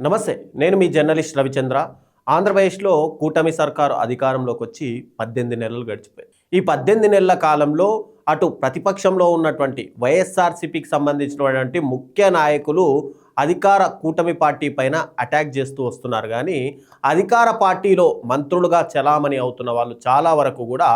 నమస్తే, నేను మీ జర్నలిస్ట్ రవిచంద్ర. ఆంధ్రప్రదేశ్లో కూటమి సర్కారు అధికారంలోకి వచ్చి 18 నెలలు గడిచిపోయాయి. ఈ 18 నెలల కాలంలో అటు ప్రతిపక్షంలో ఉన్నటువంటి వైఎస్ఆర్సీపీకి సంబంధించినటువంటి ముఖ్య నాయకులు అధికార కూటమి పార్టీ పైన అటాక్ చేస్తూ వస్తున్నారు. కానీ అధికార పార్టీలో మంత్రులుగా చలామణి అవుతున్న వాళ్ళు చాలా వరకు కూడా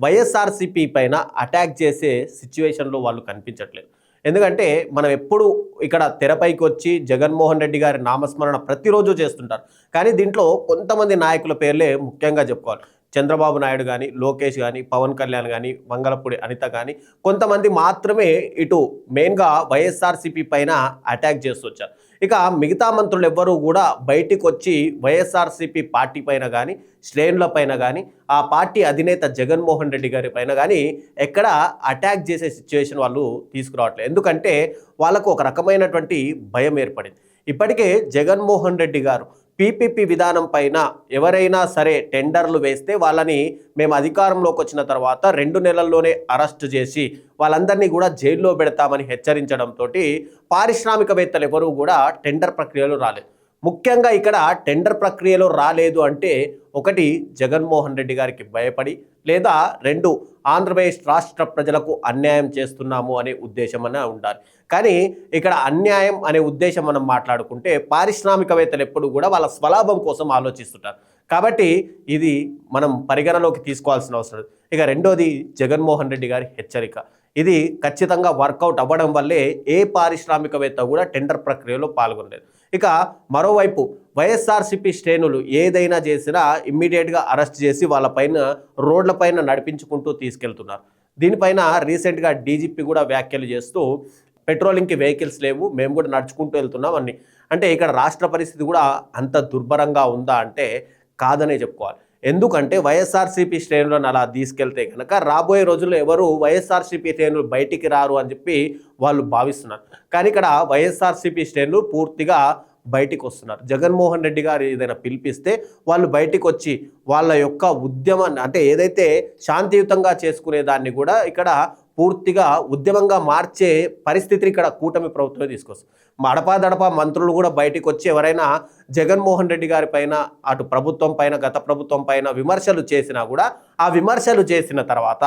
వైఎస్ఆర్సీపీ పైన అటాక్ చేసే సిచ్యువేషన్లో వాళ్ళు కనిపించట్లేదు. ఎందుకంటే మనం ఎప్పుడు ఇక్కడ తెరపైకి వచ్చి జగన్మోహన్ రెడ్డి గారి నామస్మరణ ప్రతిరోజు చేస్తుంటారు. కానీ దీంట్లో కొంతమంది నాయకుల పేర్లే ముఖ్యంగా చెప్పుకోవాలి. చంద్రబాబు నాయుడు కానీ, లోకేష్ కానీ, పవన్ కళ్యాణ్ కానీ, వంగలపూడి అనిత కానీ కొంతమంది మాత్రమే ఇటు మెయిన్గా వైఎస్ఆర్సీపీ పైన అటాక్ చేస్తూ వచ్చారు. ఇక మిగతా మంత్రులు ఎవ్వరూ కూడా బయటికి వచ్చి వైఎస్ఆర్సీపీ పార్టీ పైన కానీ, శ్రేణుల పైన కానీ, ఆ పార్టీ అధినేత జగన్మోహన్ రెడ్డి గారి పైన కానీ ఎక్కడ అటాక్ చేసే సిచ్యువేషన్ వాళ్ళు తీసుకురావట్లేదు. ఎందుకంటే వాళ్ళకు ఒక రకమైనటువంటి భయం ఏర్పడింది. ఇప్పటికే జగన్మోహన్ రెడ్డి గారు పీపీపీ విధానం పైన ఎవరైనా సరే టెండర్లు వేస్తే వాళ్ళని మేము అధికారంలోకి వచ్చిన తర్వాత 2 నెలల్లోనే అరెస్టు చేసి వాళ్ళందరినీ కూడా జైల్లో పెడతామని హెచ్చరించడంతో పారిశ్రామికవేత్తలు ఎవరూ కూడా టెండర్ ప్రక్రియలో రాలేదు. ముఖ్యంగా ఇక్కడ టెండర్ ప్రక్రియలో రాలేదు అంటే ఒకటి జగన్మోహన్ రెడ్డి గారికి భయపడి, లేదా 2 ఆంధ్రప్రదేశ్ రాష్ట్ర ప్రజలకు అన్యాయం చేస్తున్నాము అనే ఉద్దేశం అనే ఉండాలి. కానీ ఇక్కడ అన్యాయం అనే ఉద్దేశం మనం మాట్లాడుకుంటే పారిశ్రామికవేత్తలు ఎప్పుడు కూడా వాళ్ళ స్వలాభం కోసం ఆలోచిస్తుంటారు. కాబట్టి ఇది మనం పరిగణలోకి తీసుకోవాల్సిన అవసరం. ఇక రెండోది జగన్మోహన్ రెడ్డి గారి హెచ్చరిక. ఇది ఖచ్చితంగా వర్కౌట్ అవ్వడం వల్లే ఏ పారిశ్రామికవేత్త కూడా టెండర్ ప్రక్రియలో పాల్గొనలేదు. ఇక మరోవైపు వైఎస్ఆర్సీపీ శ్రేణులు ఏదైనా చేసినా ఇమ్మీడియట్గా అరెస్ట్ చేసి వాళ్ళపైన రోడ్లపైన నడిపించుకుంటూ తీసుకెళ్తున్నారు. దీనిపైన రీసెంట్గా డీజీపీ కూడా వ్యాఖ్యలు చేస్తూ పెట్రోలింగ్కి వెహికల్స్ లేవు, మేము కూడా నడుచుకుంటూ వెళ్తున్నాం అన్ని. అంటే ఇక్కడ రాష్ట్ర పరిస్థితి కూడా అంత దుర్భరంగా ఉందా అంటే కాదనే చెప్పుకోవాలి. ఎందుకంటే వైఎస్ఆర్సీపీ శ్రేణులను అలా తీసుకెళ్తే కనుక రాబోయే రోజుల్లో ఎవరు వైఎస్ఆర్సీపీ శ్రేణులు బయటికి రారు అని చెప్పి వాళ్ళు భావిస్తున్నారు. కానీ ఇక్కడ వైఎస్ఆర్సీపీ శ్రేణులు పూర్తిగా బయటికి వస్తున్నారు. జగన్మోహన్ రెడ్డి గారు ఏదైనా పిలిపిస్తే వాళ్ళు బయటికి వచ్చి వాళ్ళ యొక్క ఉద్యమాన్ని, అంటే ఏదైతే శాంతియుతంగా చేసుకునే దాన్ని కూడా ఇక్కడ పూర్తిగా ఉద్యమంగా మార్చే పరిస్థితిని ఇక్కడ కూటమి ప్రభుత్వమే తీసుకొస్తుంది. అడపాదడపా మంత్రులు కూడా బయటికి వచ్చి ఎవరైనా జగన్మోహన్ రెడ్డి గారి పైన, అటు ప్రభుత్వం పైన, గత ప్రభుత్వం పైన విమర్శలు చేసినా కూడా ఆ విమర్శలు చేసిన తర్వాత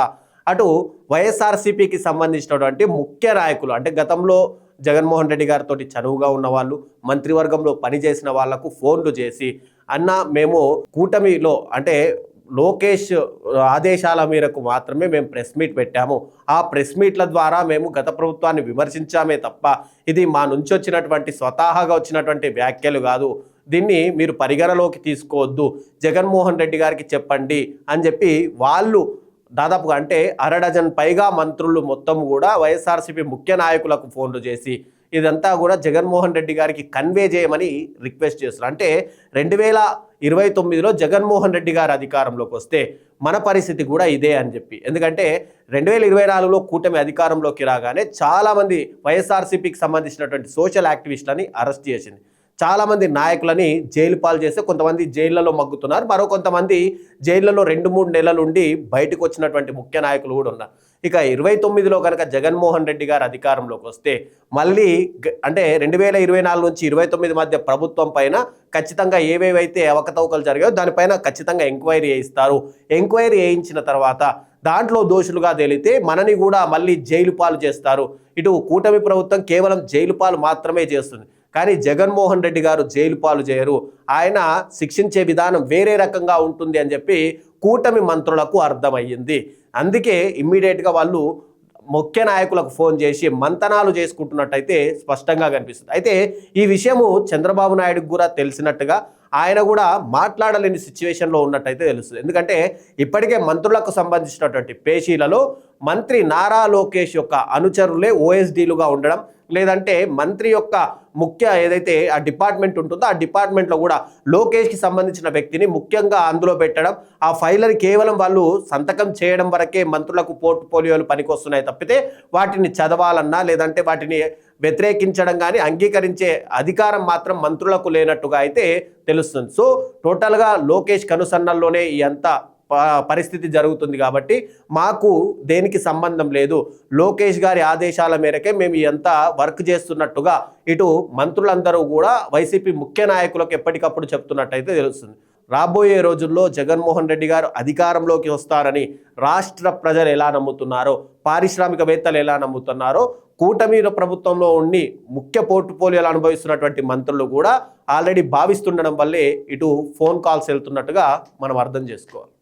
అటు వైఎస్ఆర్సీపీకి సంబంధించినటువంటి ముఖ్య నాయకులు, అంటే గతంలో జగన్మోహన్ రెడ్డి గారితో చనువుగా ఉన్న వాళ్ళు, మంత్రివర్గంలో పనిచేసిన వాళ్లకు ఫోన్లు చేసి, అన్న మేము కూటమిలో అంటే లోకేష్ ఆదేశాల మేరకు మాత్రమే మేము ప్రెస్ మీట్ పెట్టాము, ఆ ప్రెస్ మీట్ల ద్వారా మేము గత ప్రభుత్వాన్ని విమర్శించామే తప్ప ఇది మా నుంచి వచ్చినటువంటి స్వతహాగా వచ్చినటువంటి వ్యాఖ్యలు కాదు, దీన్ని మీరు పరిగణలోకి తీసుకోవద్దు, జగన్మోహన్ రెడ్డి గారికి చెప్పండి అని చెప్పి వాళ్ళు దాదాపుగా అంటే 1/2 డజన్ పైగా మంత్రులు మొత్తం కూడా వైఎస్ఆర్సీపీ ముఖ్య నాయకులకు ఫోన్లు చేసి ఇదంతా కూడా జగన్మోహన్ రెడ్డి గారికి కన్వే చేయమని రిక్వెస్ట్ చేస్తున్నారు. అంటే 2029లో జగన్మోహన్ రెడ్డి గారు అధికారంలోకి వస్తే మన పరిస్థితి కూడా ఇదే అని చెప్పి. ఎందుకంటే 2024లో కూటమి అధికారంలోకి రాగానే చాలామంది వైఎస్ఆర్సీపీకి సంబంధించినటువంటి సోషల్ యాక్టివిస్టులని అరెస్ట్ చేసింది. చాలామంది నాయకులని జైలు పాలు చేస్తే కొంతమంది జైళ్లలో మగ్గుతున్నారు, మరో కొంతమంది జైళ్లలో 2-3 నెలలు ఉండి బయటకు వచ్చినటువంటి ముఖ్య నాయకులు కూడా ఉన్నారు. ఇక 29లో కనుక జగన్మోహన్ రెడ్డి గారు అధికారంలోకి వస్తే మళ్ళీ అంటే 2024 నుంచి 29 మధ్య ప్రభుత్వం పైన ఖచ్చితంగా ఏవేవైతే అవకతవకలు జరిగాయో దానిపైన ఖచ్చితంగా ఎంక్వైరీ చేయిస్తారు. ఎంక్వైరీ చేయించిన తర్వాత దాంట్లో దోషులుగా తేలితే మనని కూడా మళ్ళీ జైలు పాలు చేస్తారు. ఇటు కూటమి ప్రభుత్వం కేవలం జైలు పాలు మాత్రమే చేస్తుంది, కానీ జగన్మోహన్ రెడ్డి గారు జైలు పాలు చేయరు, ఆయన శిక్షించే విధానం వేరే రకంగా ఉంటుంది అని చెప్పి కూటమి మంత్రులకు అర్థమయ్యింది. అందుకే ఇమ్మీడియట్గా వాళ్ళు ముఖ్య నాయకులకు ఫోన్ చేసి మంతనాలు చేసుకుంటున్నట్టయితే స్పష్టంగా కనిపిస్తుంది. అయితే ఈ విషయము చంద్రబాబు నాయుడుకు కూడా తెలిసినట్టుగా ఆయన కూడా మాట్లాడలేని సిచ్యువేషన్లో ఉన్నట్టయితే తెలుస్తుంది. ఎందుకంటే ఇప్పటికే మంత్రులకు సంబంధించినటువంటి పేషీలలో మంత్రి నారా లోకేష్ యొక్క అనుచరులే ఓఎస్డీలుగా ఉండడం, లేదంటే మంత్రి యొక్క ముఖ్య ఏదైతే ఆ డిపార్ట్మెంట్ ఉంటుందో ఆ డిపార్ట్మెంట్లో కూడా లోకేష్కి సంబంధించిన వ్యక్తిని ముఖ్యంగా అందులో పెట్టడం, ఆ ఫైల్ని కేవలం వాళ్ళు సంతకం చేయడం వరకే మంత్రులకు పోర్ట్ఫోలియోలు పనికొస్తున్నాయి తప్పితే వాటిని చదవాలన్నా లేదంటే వాటిని వ్యతిరేకించడం కానీ అంగీకరించే అధికారం మాత్రం మంత్రులకు లేనట్టుగా అయితే తెలుస్తుంది. సో టోటల్గా లోకేష్ కనుసన్నల్లోనే ఈ అంతా పరిస్థితి జరుగుతుంది కాబట్టి మాకు దేనికి సంబంధం లేదు, లోకేష్ గారి ఆదేశాల మేరకే మేము ఎంత వర్క్ చేస్తున్నట్టుగా ఇటు మంత్రులందరూ కూడా వైసీపీ ముఖ్య నాయకులకు ఎప్పటికప్పుడు చెప్తున్నట్టయితే తెలుస్తుంది. రాబోయే రోజుల్లో జగన్మోహన్ రెడ్డి గారు అధికారంలోకి వస్తారని రాష్ట్ర ప్రజలు ఎలా నమ్ముతున్నారో, పారిశ్రామికవేత్తలు ఎలా నమ్ముతున్నారో, కూటమి ప్రభుత్వంలో ఉండి ముఖ్య పోర్ట్ఫోలియోలు అనుభవిస్తున్నటువంటి మంత్రులు కూడా ఆల్రెడీ భావిస్తుండడం వల్లే ఇటు ఫోన్ కాల్స్ వెళ్తున్నట్టుగా మనం అర్థం చేసుకోవాలి.